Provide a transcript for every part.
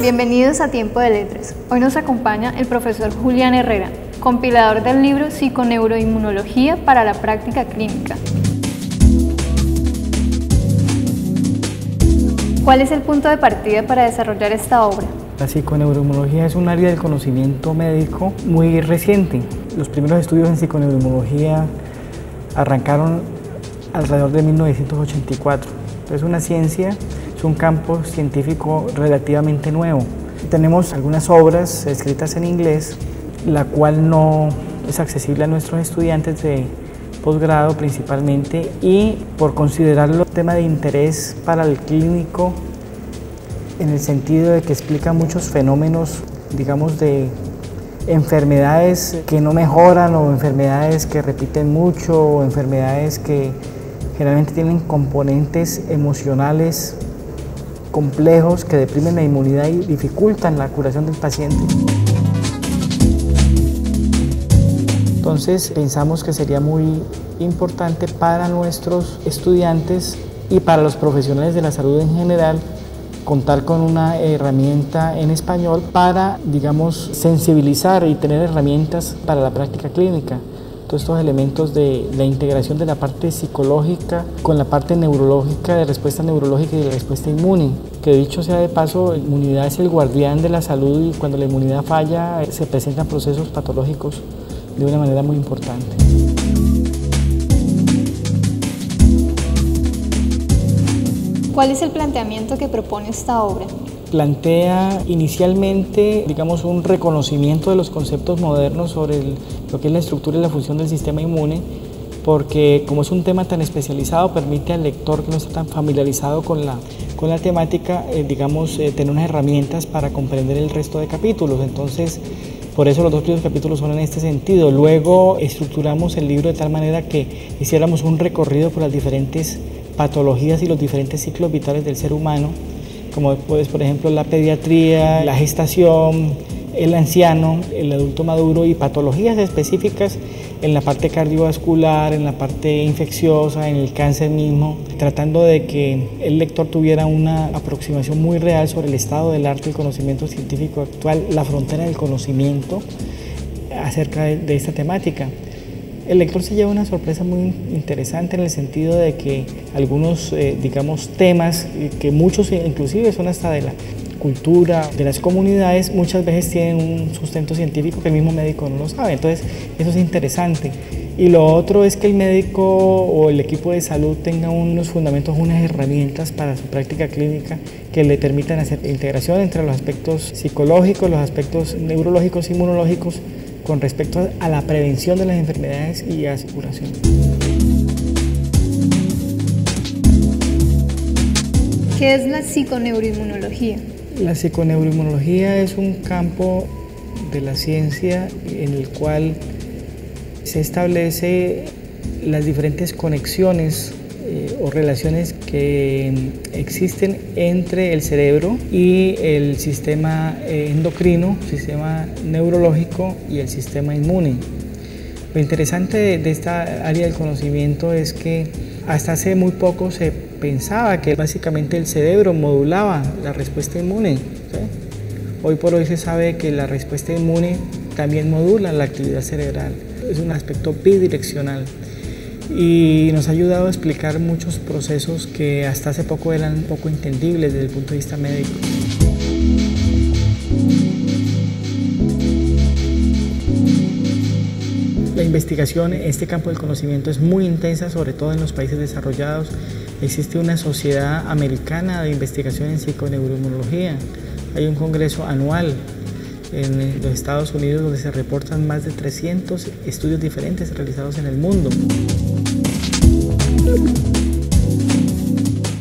bienvenidos a Tiempo de Letras. Hoy nos acompaña el profesor Julián Herrera, compilador del libro Psiconeuroinmunología para la práctica clínica. ¿Cuál es el punto de partida para desarrollar esta obra? La psiconeuroinmunología es un área del conocimiento médico muy reciente. Los primeros estudios en psiconeuroinmunología arrancaron alrededor de 1984. Es una ciencia, es un campo científico relativamente nuevo. Tenemos algunas obras escritas en inglés, la cual no es accesible a nuestros estudiantes de posgrado principalmente, y por considerarlo tema de interés para el clínico en el sentido de que explica muchos fenómenos, digamos, de enfermedades que no mejoran o enfermedades que repiten mucho o enfermedades que generalmente tienen componentes emocionales complejos que deprimen la inmunidad y dificultan la curación del paciente. Entonces pensamos que sería muy importante para nuestros estudiantes y para los profesionales de la salud en general contar con una herramienta en español para, digamos, sensibilizar y tener herramientas para la práctica clínica. Todos estos elementos de la integración de la parte psicológica con la parte neurológica, de respuesta neurológica y de respuesta inmune, que dicho sea de paso, la inmunidad es el guardián de la salud y cuando la inmunidad falla se presentan procesos patológicos de una manera muy importante. ¿Cuál es el planteamiento que propone esta obra? Plantea inicialmente, digamos, un reconocimiento de los conceptos modernos sobre lo que es la estructura y la función del sistema inmune, porque como es un tema tan especializado, permite al lector que no está tan familiarizado con la temática, digamos, tener unas herramientas para comprender el resto de capítulos. Entonces, por eso los dos primeros capítulos son en este sentido. Luego estructuramos el libro de tal manera que hiciéramos un recorrido por las diferentes patologías y los diferentes ciclos vitales del ser humano, como pues, por ejemplo la pediatría, la gestación, el anciano, el adulto maduro y patologías específicas en la parte cardiovascular, en la parte infecciosa, en el cáncer mismo, tratando de que el lector tuviera una aproximación muy real sobre el estado del arte y el conocimiento científico actual, la frontera del conocimiento acerca de esta temática. El lector se lleva una sorpresa muy interesante en el sentido de que algunos, digamos, temas que muchos inclusive son hasta de la cultura de las comunidades, muchas veces tienen un sustento científico que el mismo médico no lo sabe, entonces eso es interesante. Y lo otro es que el médico o el equipo de salud tenga unos fundamentos, unas herramientas para su práctica clínica que le permitan hacer integración entre los aspectos psicológicos, los aspectos neurológicos, inmunológicos, con respecto a la prevención de las enfermedades y a su curación. ¿Qué es la psiconeuroinmunología? La psiconeuroinmunología es un campo de la ciencia en el cual se establece las diferentes conexiones o relaciones que existen entre el cerebro y el sistema endocrino, sistema neurológico y el sistema inmune. Lo interesante de esta área del conocimiento es que hasta hace muy poco se pensaba que básicamente el cerebro modulaba la respuesta inmune, ¿sí? Hoy por hoy se sabe que la respuesta inmune también modula la actividad cerebral, es un aspecto bidireccional. Y nos ha ayudado a explicar muchos procesos que hasta hace poco eran poco entendibles desde el punto de vista médico. La investigación en este campo del conocimiento es muy intensa, sobre todo en los países desarrollados. Existe una sociedad americana de investigación en psiconeuroinmunología. Hay un congreso anual en los Estados Unidos donde se reportan más de 300 estudios diferentes realizados en el mundo.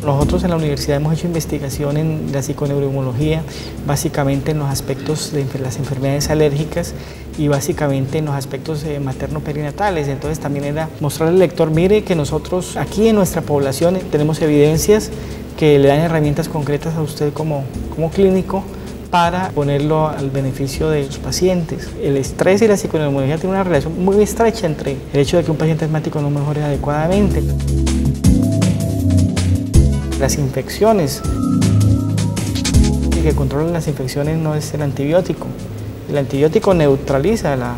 Nosotros en la universidad hemos hecho investigación en la psiconeuroinmunología, básicamente en los aspectos de las enfermedades alérgicas y básicamente en los aspectos materno-perinatales. Entonces también era mostrarle al lector, mire que nosotros aquí en nuestra población tenemos evidencias que le dan herramientas concretas a usted como clínico para ponerlo al beneficio de los pacientes. El estrés y la psiconeuroinmunología tienen una relación muy estrecha entre el hecho de que un paciente asmático no mejore adecuadamente. Las infecciones que controla las infecciones no es el antibiótico. El antibiótico neutraliza la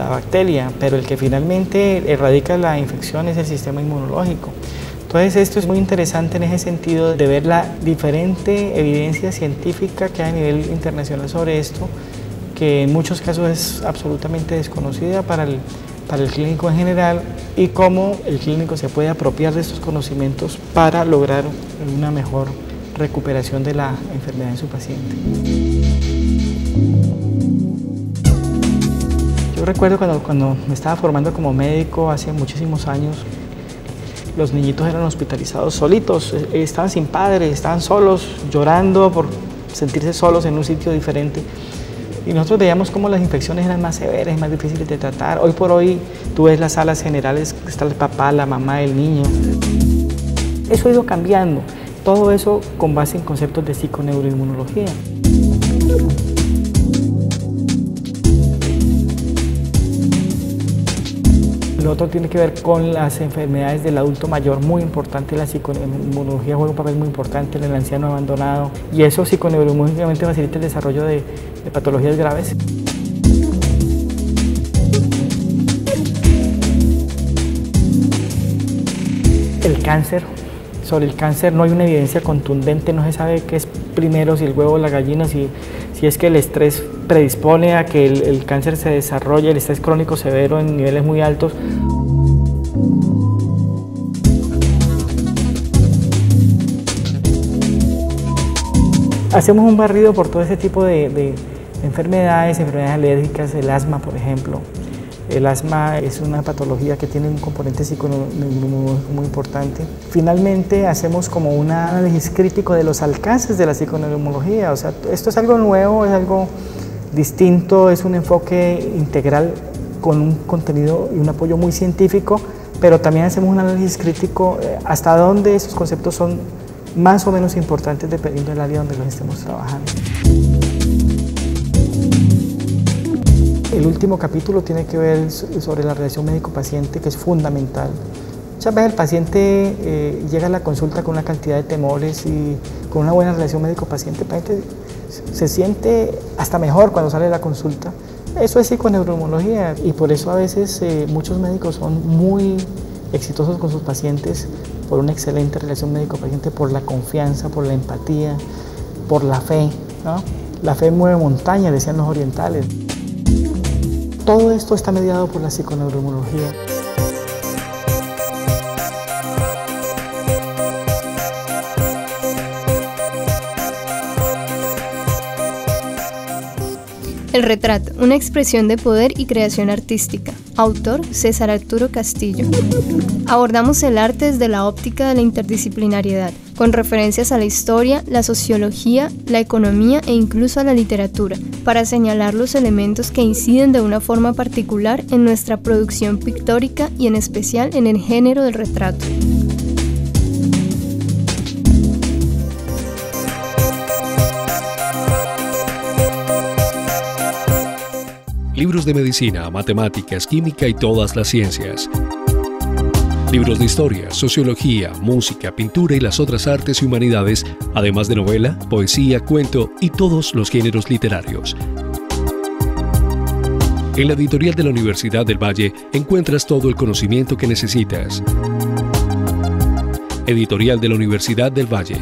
bacteria, pero el que finalmente erradica la infección es el sistema inmunológico. Entonces esto es muy interesante en ese sentido de ver la diferente evidencia científica que hay a nivel internacional sobre esto, que en muchos casos es absolutamente desconocida para el clínico en general, y cómo el clínico se puede apropiar de estos conocimientos para lograr una mejor recuperación de la enfermedad en su paciente. Yo recuerdo cuando me estaba formando como médico hace muchísimos años, los niñitos eran hospitalizados solitos, estaban sin padres, estaban solos, llorando por sentirse solos en un sitio diferente. Y nosotros veíamos cómo las infecciones eran más severas y más difíciles de tratar. Hoy por hoy tú ves las salas generales, está el papá, la mamá, el niño. Eso ha ido cambiando, todo eso con base en conceptos de psiconeuroinmunología. Lo otro tiene que ver con las enfermedades del adulto mayor, muy importante, la psiconeuroinmunología juega un papel muy importante en el anciano abandonado, y eso psiconeuroinmunológicamente facilita el desarrollo de patologías graves. El cáncer. Sobre el cáncer no hay una evidencia contundente, no se sabe qué es primero, si el huevo o la gallina, si es que el estrés predispone a que el cáncer se desarrolle, el estrés crónico severo en niveles muy altos. Hacemos un barrido por todo ese tipo de enfermedades alérgicas, el asma, por ejemplo. El asma es una patología que tiene un componente psiconeuroinmunológico muy importante. Finalmente hacemos como un análisis crítico de los alcances de la psiconeuroinmunología. O sea, esto es algo nuevo, es algo distinto, es un enfoque integral con un contenido y un apoyo muy científico, pero también hacemos un análisis crítico hasta dónde esos conceptos son más o menos importantes dependiendo del área donde los estemos trabajando. El último capítulo tiene que ver sobre la relación médico-paciente, que es fundamental. Muchas veces el paciente llega a la consulta con una cantidad de temores, y con una buena relación médico-paciente el paciente se siente hasta mejor cuando sale de la consulta. Eso es psiconeuroinmunología, y por eso a veces muchos médicos son muy exitosos con sus pacientes por una excelente relación médico-paciente, por la confianza, por la empatía, por la fe, ¿no? La fe mueve montañas, decían los orientales. Todo esto está mediado por la psiconeuroinmunología. El retrato, una expresión de poder y creación artística. Autor, César Arturo Castillo. Abordamos el arte desde la óptica de la interdisciplinariedad, con referencias a la historia, la sociología, la economía e incluso a la literatura, para señalar los elementos que inciden de una forma particular en nuestra producción pictórica y en especial en el género del retrato. Libros de medicina, matemáticas, química y todas las ciencias. Libros de historia, sociología, música, pintura y las otras artes y humanidades, además de novela, poesía, cuento y todos los géneros literarios. En la editorial de la Universidad del Valle encuentras todo el conocimiento que necesitas. Editorial de la Universidad del Valle.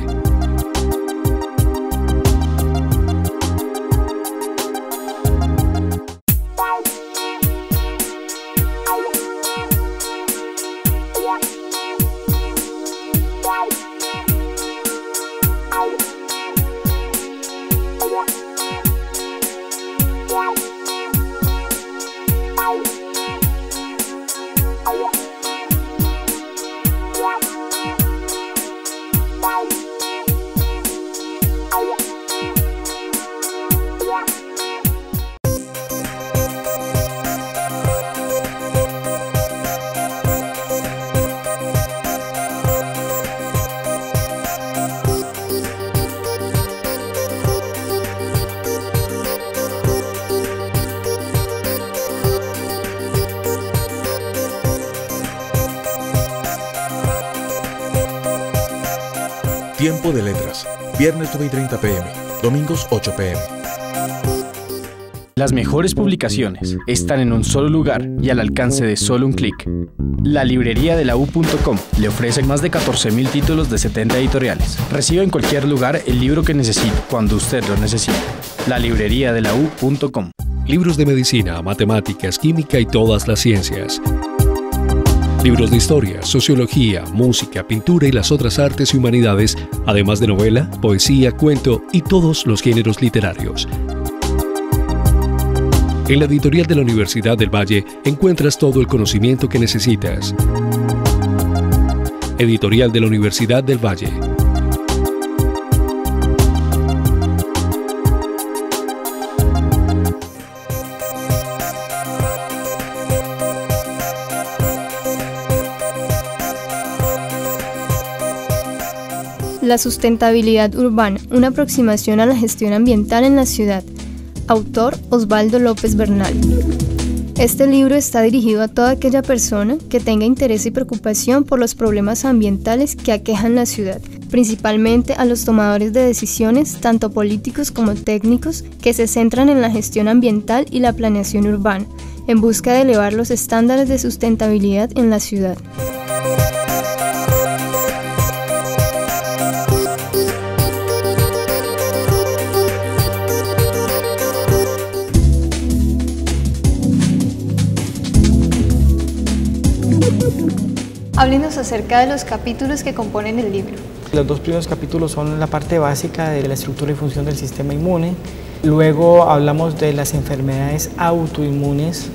Tiempo de Letras, viernes 9:30 p.m. domingos 8 p.m. Las mejores publicaciones están en un solo lugar y al alcance de solo un clic. La librería de la U.com le ofrece más de 14.000 títulos de 70 editoriales. Reciba en cualquier lugar el libro que necesite, cuando usted lo necesite. La librería de la U.com. Libros de medicina, matemáticas, química y todas las ciencias. Libros de historia, sociología, música, pintura y las otras artes y humanidades, además de novela, poesía, cuento y todos los géneros literarios. En la editorial de la Universidad del Valle encuentras todo el conocimiento que necesitas. Editorial de la Universidad del Valle. La sustentabilidad urbana, una aproximación a la gestión ambiental en la ciudad. Autor Osvaldo López Bernal. Este libro está dirigido a toda aquella persona que tenga interés y preocupación por los problemas ambientales que aquejan la ciudad, principalmente a los tomadores de decisiones, tanto políticos como técnicos, que se centran en la gestión ambiental y la planeación urbana, en busca de elevar los estándares de sustentabilidad en la ciudad. Háblenos acerca de los capítulos que componen el libro. Los dos primeros capítulos son la parte básica de la estructura y función del sistema inmune. Luego hablamos de las enfermedades autoinmunes.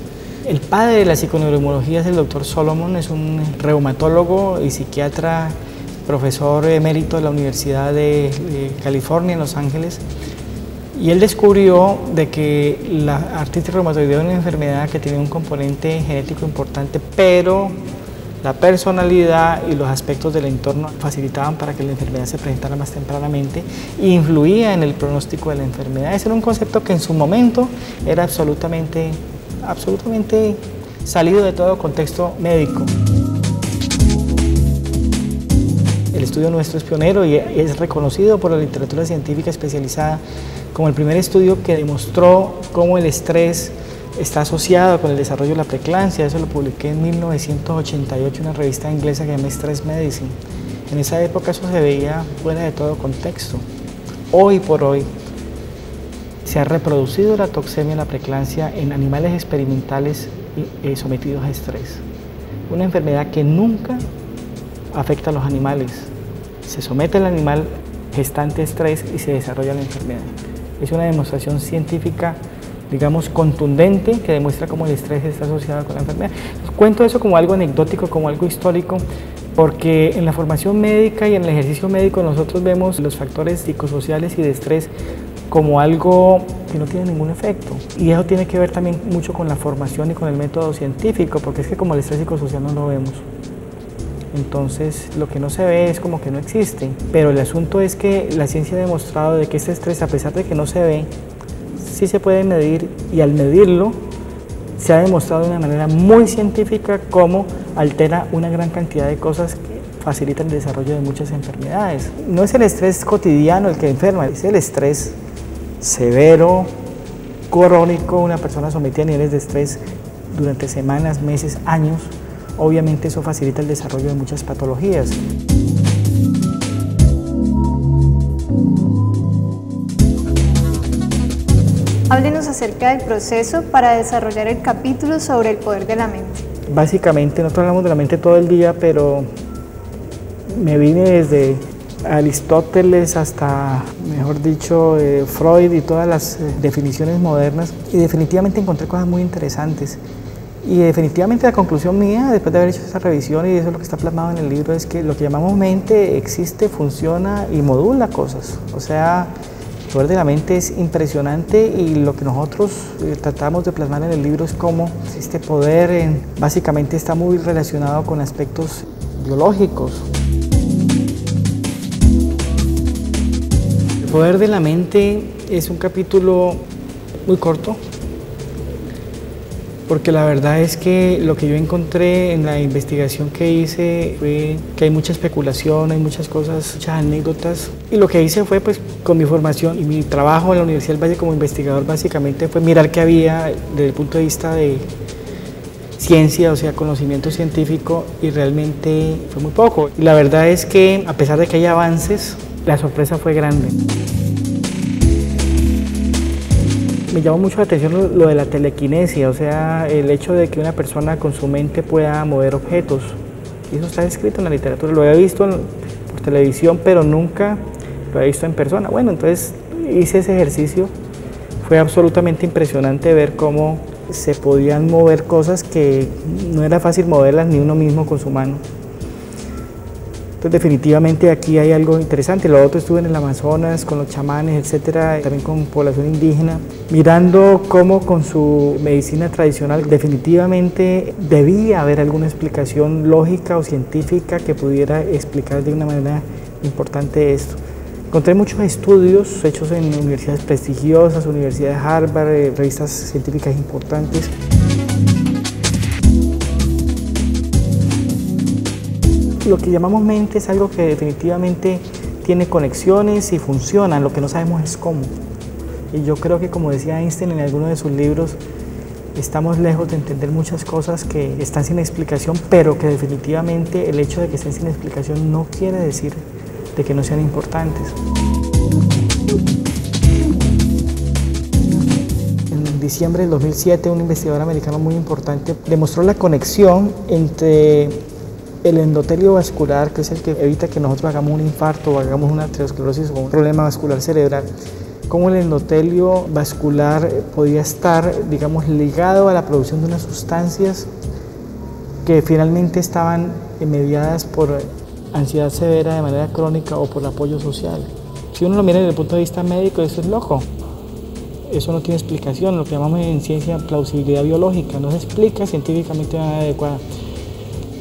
El padre de la psiconeuroinmunología es el doctor Solomon, es un reumatólogo y psiquiatra, profesor emérito de la Universidad de California en Los Ángeles. Y él descubrió de que la artritis reumatoidea era una enfermedad que tenía un componente genético importante, pero la personalidad y los aspectos del entorno facilitaban para que la enfermedad se presentara más tempranamente e influía en el pronóstico de la enfermedad. Ese era un concepto que en su momento era absolutamente salido de todo contexto médico. El estudio nuestro es pionero y es reconocido por la literatura científica especializada como el primer estudio que demostró cómo el estrés está asociado con el desarrollo de la preeclampsia. Eso lo publiqué en 1988 en una revista inglesa que se llama Stress Medicine. En esa época eso se veía fuera de todo contexto. Hoy por hoy se ha reproducido la toxemia, la preeclampsia en animales experimentales sometidos a estrés. Una enfermedad que nunca afecta a los animales. Se somete al animal gestante a estrés y se desarrolla la enfermedad. Es una demostración científica, digamos, contundente, que demuestra cómo el estrés está asociado con la enfermedad. Cuento eso como algo anecdótico, como algo histórico, porque en la formación médica y en el ejercicio médico nosotros vemos los factores psicosociales y de estrés como algo que no tiene ningún efecto. Y eso tiene que ver también mucho con la formación y con el método científico, porque es que como el estrés psicosocial no lo vemos. Entonces lo que no se ve es como que no existe. Pero el asunto es que la ciencia ha demostrado de que este estrés, a pesar de que no se ve, sí se puede medir, y al medirlo se ha demostrado de una manera muy científica cómo altera una gran cantidad de cosas que facilitan el desarrollo de muchas enfermedades. No es el estrés cotidiano el que enferma, es el estrés severo, crónico, una persona sometida a niveles de estrés durante semanas, meses, años. Obviamente eso facilita el desarrollo de muchas patologías. Háblenos acerca del proceso para desarrollar el capítulo sobre el poder de la mente. Básicamente, nosotros hablamos de la mente todo el día, pero me vine desde Aristóteles hasta, mejor dicho, Freud y todas las definiciones modernas, y definitivamente encontré cosas muy interesantes. Y definitivamente la conclusión mía, después de haber hecho esta revisión, y eso es lo que está plasmado en el libro, es que lo que llamamos mente existe, funciona y modula cosas. O sea, el poder de la mente es impresionante, y lo que nosotros tratamos de plasmar en el libro es cómo este poder básicamente está muy relacionado con aspectos biológicos. El poder de la mente es un capítulo muy corto, porque la verdad es que lo que yo encontré en la investigación que hice fue que hay mucha especulación, hay muchas cosas, muchas anécdotas, y lo que hice fue, pues, con mi formación y mi trabajo en la Universidad del Valle como investigador, básicamente fue mirar qué había desde el punto de vista de ciencia, o sea, conocimiento científico, y realmente fue muy poco. Y la verdad es que, a pesar de que hay avances, la sorpresa fue grande. Me llamó mucho la atención lo de la telequinesia, o sea, el hecho de que una persona con su mente pueda mover objetos. Y eso está escrito en la literatura, lo había visto por televisión, pero nunca lo había visto en persona. Bueno, entonces hice ese ejercicio, fue absolutamente impresionante ver cómo se podían mover cosas que no era fácil moverlas ni uno mismo con su mano. Entonces definitivamente aquí hay algo interesante. Lo otro, estuve en el Amazonas con los chamanes, etcétera, también con población indígena, mirando cómo con su medicina tradicional definitivamente debía haber alguna explicación lógica o científica que pudiera explicar de una manera importante esto. Encontré muchos estudios hechos en universidades prestigiosas, universidades de Harvard, revistas científicas importantes. Lo que llamamos mente es algo que definitivamente tiene conexiones y funciona, lo que no sabemos es cómo. Y yo creo que, como decía Einstein en alguno de sus libros, estamos lejos de entender muchas cosas que están sin explicación, pero que definitivamente el hecho de que estén sin explicación no quiere decir de que no sean importantes. En diciembre del 2007, un investigador americano muy importante demostró la conexión entre el endotelio vascular, que es el que evita que nosotros hagamos un infarto o hagamos una arteriosclerosis o un problema vascular cerebral, cómo el endotelio vascular podía estar, digamos, ligado a la producción de unas sustancias que finalmente estaban mediadas por ansiedad severa de manera crónica o por apoyo social. Si uno lo mira desde el punto de vista médico, eso es loco. Eso no tiene explicación, lo que llamamos en ciencia plausibilidad biológica, no se explica científicamente de manera adecuada.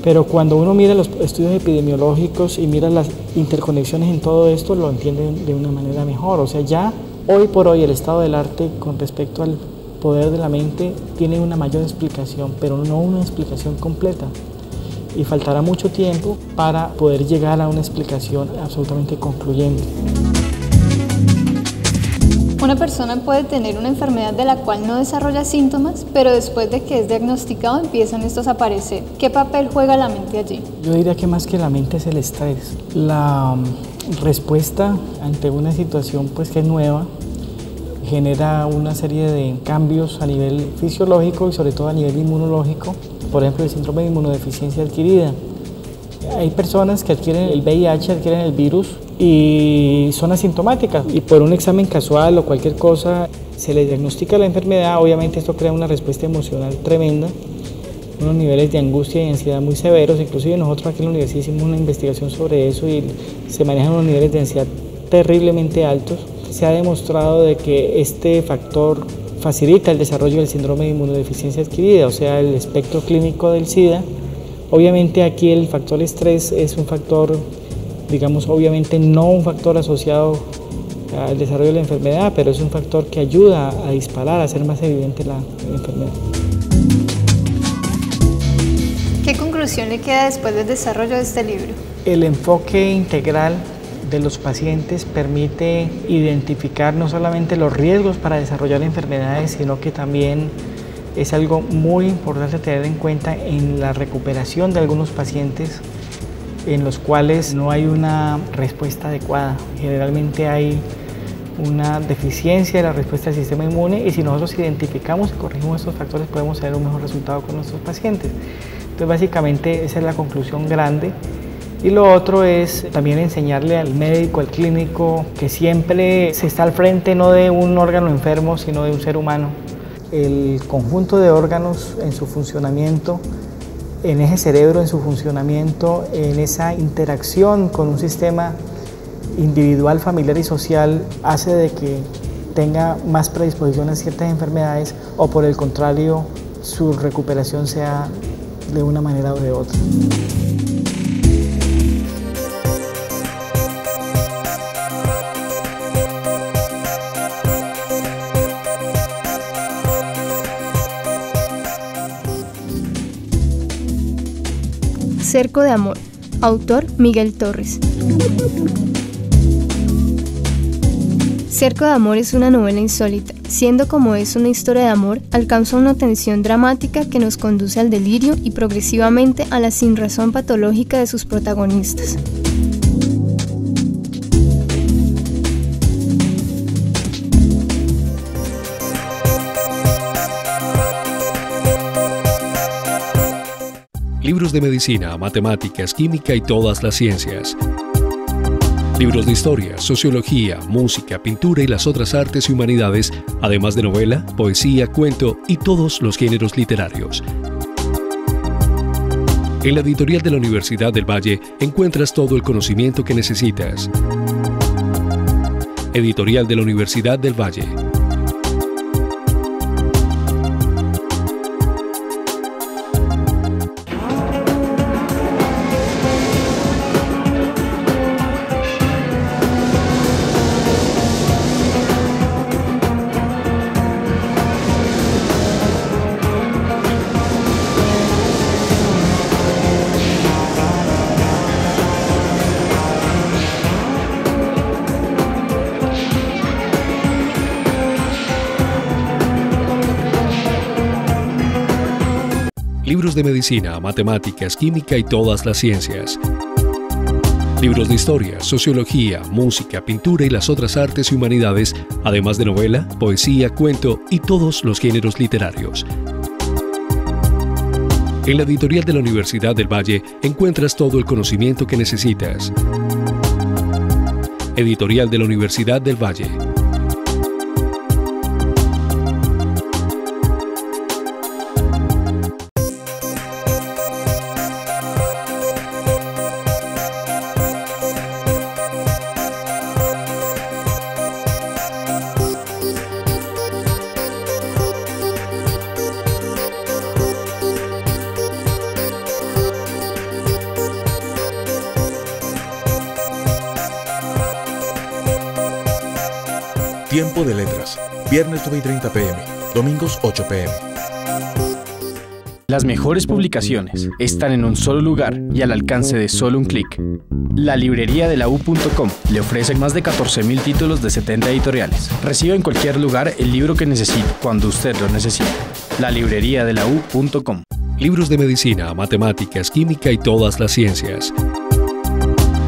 Pero cuando uno mira los estudios epidemiológicos y mira las interconexiones en todo esto, lo entiende de una manera mejor. O sea, ya hoy por hoy el estado del arte con respecto al poder de la mente tiene una mayor explicación, pero no una explicación completa. Y faltará mucho tiempo para poder llegar a una explicación absolutamente concluyente. Una persona puede tener una enfermedad de la cual no desarrolla síntomas, pero después de que es diagnosticado empiezan estos a aparecer. ¿Qué papel juega la mente allí? Yo diría que más que la mente es el estrés. La respuesta ante una situación pues, que es nueva genera una serie de cambios a nivel fisiológico y sobre todo a nivel inmunológico. Por ejemplo, el síndrome de inmunodeficiencia adquirida. Hay personas que adquieren el VIH, adquieren el virus y son asintomáticas, y por un examen casual o cualquier cosa se les diagnostica la enfermedad. Obviamente esto crea una respuesta emocional tremenda, unos niveles de angustia y ansiedad muy severos. Inclusive nosotros aquí en la universidad hicimos una investigación sobre eso y se manejan unos niveles de ansiedad terriblemente altos. Se ha demostrado de que este factor facilita el desarrollo del síndrome de inmunodeficiencia adquirida, o sea, el espectro clínico del SIDA. Obviamente aquí el factor estrés es un factor, digamos, obviamente no un factor asociado al desarrollo de la enfermedad, pero es un factor que ayuda a disparar, a hacer más evidente la enfermedad. ¿Qué conclusión le queda después del desarrollo de este libro? El enfoque integral de los pacientes permite identificar no solamente los riesgos para desarrollar enfermedades, sino que también es algo muy importante tener en cuenta en la recuperación de algunos pacientes en los cuales no hay una respuesta adecuada. Generalmente hay una deficiencia de la respuesta del sistema inmune, y si nosotros identificamos y corregimos estos factores podemos tener un mejor resultado con nuestros pacientes. Entonces básicamente esa es la conclusión grande. Y lo otro es también enseñarle al médico, al clínico, que siempre se está al frente no de un órgano enfermo, sino de un ser humano. El conjunto de órganos en su funcionamiento, en ese cerebro en su funcionamiento, en esa interacción con un sistema individual, familiar y social, hace de que tenga más predisposición a ciertas enfermedades, o por el contrario, su recuperación sea de una manera o de otra. Cerco de amor. Autor Miguel Torres. Cerco de amor es una novela insólita. Siendo como es una historia de amor, alcanza una tensión dramática que nos conduce al delirio y progresivamente a la sinrazón patológica de sus protagonistas. Libros de medicina, matemáticas, química y todas las ciencias. Libros de historia, sociología, música, pintura y las otras artes y humanidades, además de novela, poesía, cuento y todos los géneros literarios. En la editorial de la Universidad del Valle encuentras todo el conocimiento que necesitas. Editorial de la Universidad del Valle. Libros de medicina, matemáticas, química y todas las ciencias. Libros de historia, sociología, música, pintura y las otras artes y humanidades, además de novela, poesía, cuento y todos los géneros literarios. En la editorial de la Universidad del Valle encuentras todo el conocimiento que necesitas. Editorial de la Universidad del Valle. Tiempo de letras, viernes 9:30 p.m., domingos 8 p.m. Las mejores publicaciones están en un solo lugar y al alcance de solo un clic. La librería de la U.com le ofrece más de 14.000 títulos de 70 editoriales. Reciba en cualquier lugar el libro que necesite, cuando usted lo necesite. La librería de la U.com. Libros de medicina, matemáticas, química y todas las ciencias.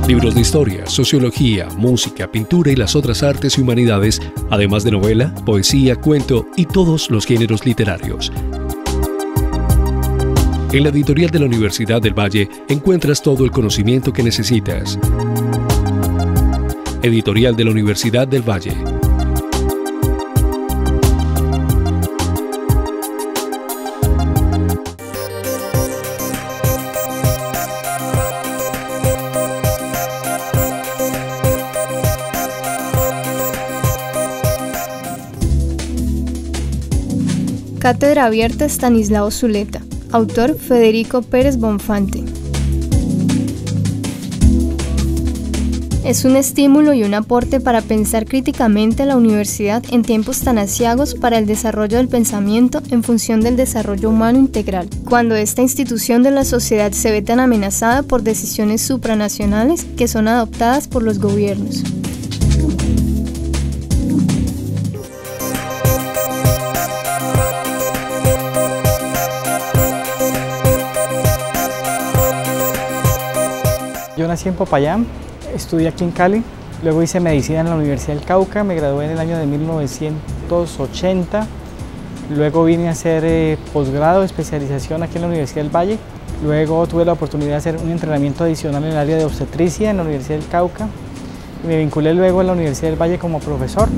Libros de historia, sociología, música, pintura y las otras artes y humanidades, además de novela, poesía, cuento y todos los géneros literarios. En la editorial de la Universidad del Valle encuentras todo el conocimiento que necesitas. Editorial de la Universidad del Valle. Cátedra Abierta Estanislao Zuleta. Autor Federico Pérez Bonfante. Es un estímulo y un aporte para pensar críticamente la universidad en tiempos tan aciagos para el desarrollo del pensamiento en función del desarrollo humano integral, cuando esta institución de la sociedad se ve tan amenazada por decisiones supranacionales que son adoptadas por los gobiernos. Yo nací en Popayán, estudié aquí en Cali, luego hice medicina en la Universidad del Cauca, me gradué en el año de 1980, luego vine a hacer posgrado, especialización aquí en la Universidad del Valle, luego tuve la oportunidad de hacer un entrenamiento adicional en el área de obstetricia en la Universidad del Cauca y me vinculé luego a la Universidad del Valle como profesor.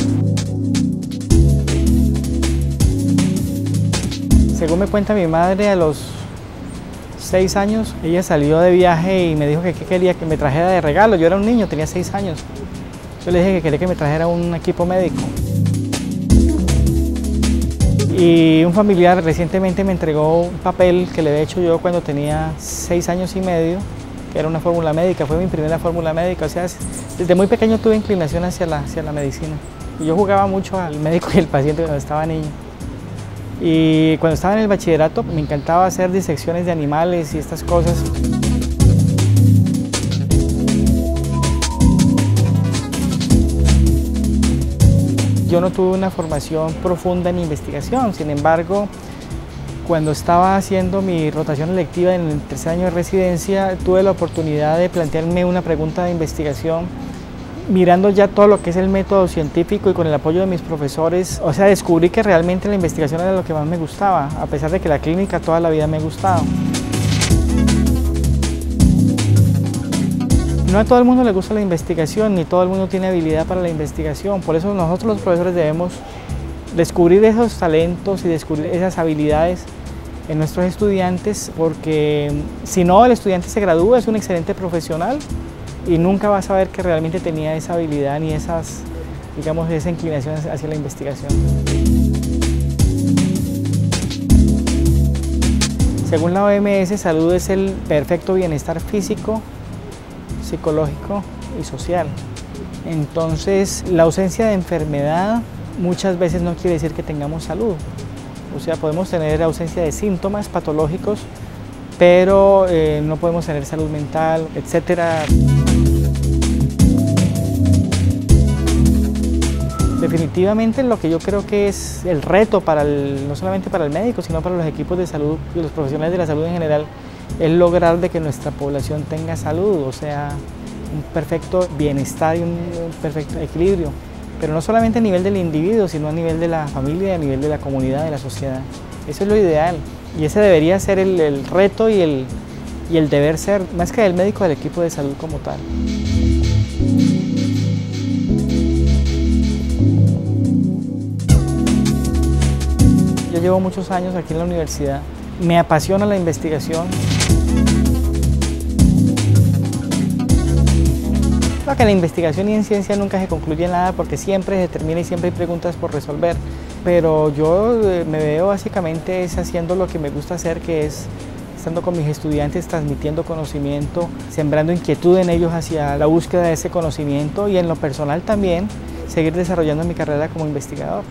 Según me cuenta mi madre, a los 6 años, ella salió de viaje y me dijo que quería que me trajera de regalo. Yo era un niño, tenía 6 años. Yo le dije que quería que me trajera un equipo médico. Y un familiar recientemente me entregó un papel que le había hecho yo cuando tenía 6 años y medio, que era una fórmula médica, fue mi primera fórmula médica. O sea, desde muy pequeño tuve inclinación hacia la medicina. Y yo jugaba mucho al médico y al paciente cuando estaba niño. Y cuando estaba en el bachillerato me encantaba hacer disecciones de animales y estas cosas. yo no tuve una formación profunda en investigación. Sin embargo, cuando estaba haciendo mi rotación electiva en el tercer año de residencia, tuve la oportunidad de plantearme una pregunta de investigación mirando ya todo lo que es el método científico y con el apoyo de mis profesores. O sea, descubrí que realmente la investigación era lo que más me gustaba, a pesar de que la clínica toda la vida me ha gustado. No a todo el mundo le gusta la investigación, ni todo el mundo tiene habilidad para la investigación. Por eso nosotros los profesores debemos descubrir esos talentos y descubrir esas habilidades en nuestros estudiantes, porque si no, el estudiante se gradúa, es un excelente profesional y nunca va a saber que realmente tenía esa habilidad ni esas, digamos, esa inclinación hacia la investigación. Según la OMS, salud es el perfecto bienestar físico, psicológico y social. Entonces, la ausencia de enfermedad muchas veces no quiere decir que tengamos salud. O sea, podemos tener ausencia de síntomas patológicos, pero no podemos tener salud mental, etc. Definitivamente lo que yo creo que es el reto no solamente para el médico, sino para los equipos de salud y los profesionales de la salud en general, es lograr de que nuestra población tenga salud, o sea, un perfecto bienestar y un perfecto equilibrio. Pero no solamente a nivel del individuo, sino a nivel de la familia, a nivel de la comunidad, de la sociedad. Eso es lo ideal y ese debería ser el reto y el deber ser, más que del médico, del equipo de salud como tal. Yo llevo muchos años aquí en la universidad, me apasiona la investigación. Creo que la investigación y en ciencia nunca se concluye nada porque siempre se termina y siempre hay preguntas por resolver. Pero yo me veo básicamente haciendo lo que me gusta hacer, que es estando con mis estudiantes, transmitiendo conocimiento, sembrando inquietud en ellos hacia la búsqueda de ese conocimiento y en lo personal también seguir desarrollando mi carrera como investigador.